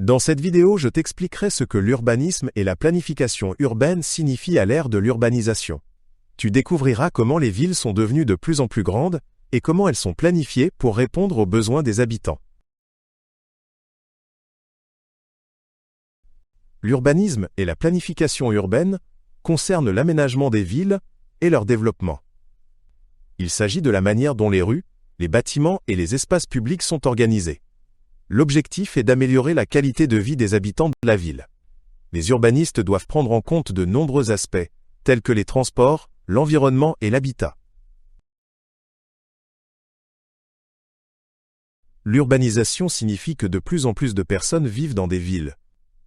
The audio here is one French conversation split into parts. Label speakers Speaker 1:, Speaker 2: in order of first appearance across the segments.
Speaker 1: Dans cette vidéo, je t'expliquerai ce que l'urbanisme et la planification urbaine signifient à l'ère de l'urbanisation. Tu découvriras comment les villes sont devenues de plus en plus grandes et comment elles sont planifiées pour répondre aux besoins des habitants. L'urbanisme et la planification urbaine concernent l'aménagement des villes et leur développement. Il s'agit de la manière dont les rues, les bâtiments et les espaces publics sont organisés. L'objectif est d'améliorer la qualité de vie des habitants de la ville. Les urbanistes doivent prendre en compte de nombreux aspects, tels que les transports, l'environnement et l'habitat. L'urbanisation signifie que de plus en plus de personnes vivent dans des villes.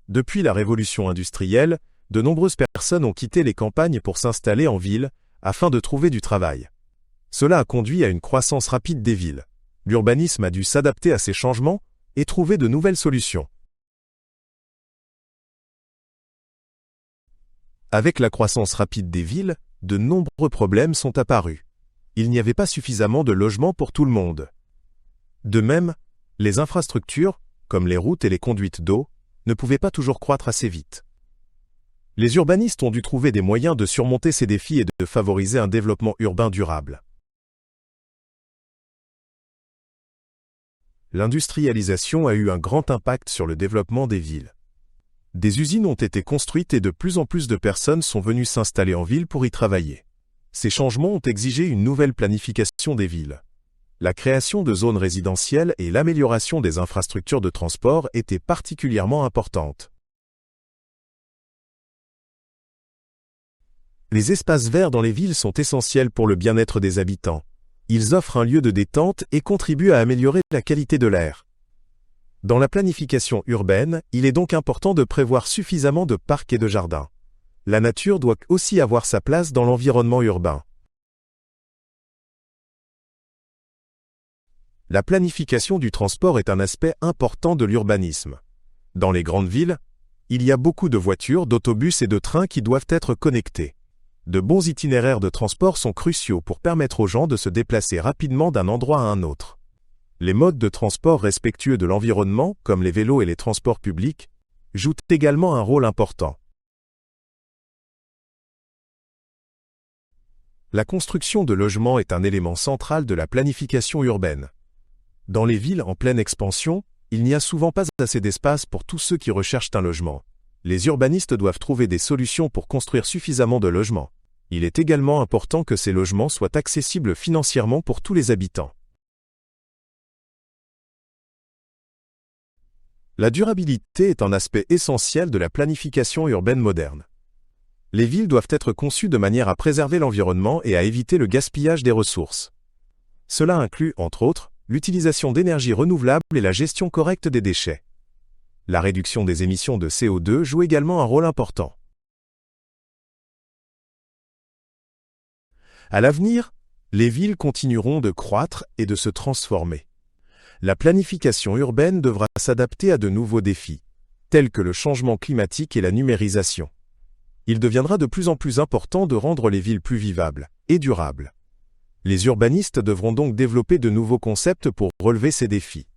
Speaker 1: Depuis la révolution industrielle, de nombreuses personnes ont quitté les campagnes pour s'installer en ville, afin de trouver du travail. Cela a conduit à une croissance rapide des villes. L'urbanisme a dû s'adapter à ces changements et trouver de nouvelles solutions. Avec la croissance rapide des villes, de nombreux problèmes sont apparus. Il n'y avait pas suffisamment de logements pour tout le monde. De même, les infrastructures, comme les routes et les conduites d'eau, ne pouvaient pas toujours croître assez vite. Les urbanistes ont dû trouver des moyens de surmonter ces défis et de favoriser un développement urbain durable. L'industrialisation a eu un grand impact sur le développement des villes. Des usines ont été construites et de plus en plus de personnes sont venues s'installer en ville pour y travailler. Ces changements ont exigé une nouvelle planification des villes. La création de zones résidentielles et l'amélioration des infrastructures de transport étaient particulièrement importantes. Les espaces verts dans les villes sont essentiels pour le bien-être des habitants. Ils offrent un lieu de détente et contribuent à améliorer la qualité de l'air. Dans la planification urbaine, il est donc important de prévoir suffisamment de parcs et de jardins. La nature doit aussi avoir sa place dans l'environnement urbain. La planification du transport est un aspect important de l'urbanisme. Dans les grandes villes, il y a beaucoup de voitures, d'autobus et de trains qui doivent être connectés. De bons itinéraires de transport sont cruciaux pour permettre aux gens de se déplacer rapidement d'un endroit à un autre. Les modes de transport respectueux de l'environnement, comme les vélos et les transports publics, jouent également un rôle important. La construction de logements est un élément central de la planification urbaine. Dans les villes en pleine expansion, il n'y a souvent pas assez d'espace pour tous ceux qui recherchent un logement. Les urbanistes doivent trouver des solutions pour construire suffisamment de logements. Il est également important que ces logements soient accessibles financièrement pour tous les habitants. La durabilité est un aspect essentiel de la planification urbaine moderne. Les villes doivent être conçues de manière à préserver l'environnement et à éviter le gaspillage des ressources. Cela inclut, entre autres, l'utilisation d'énergies renouvelables et la gestion correcte des déchets. La réduction des émissions de CO2 joue également un rôle important. À l'avenir, les villes continueront de croître et de se transformer. La planification urbaine devra s'adapter à de nouveaux défis, tels que le changement climatique et la numérisation. Il deviendra de plus en plus important de rendre les villes plus vivables et durables. Les urbanistes devront donc développer de nouveaux concepts pour relever ces défis.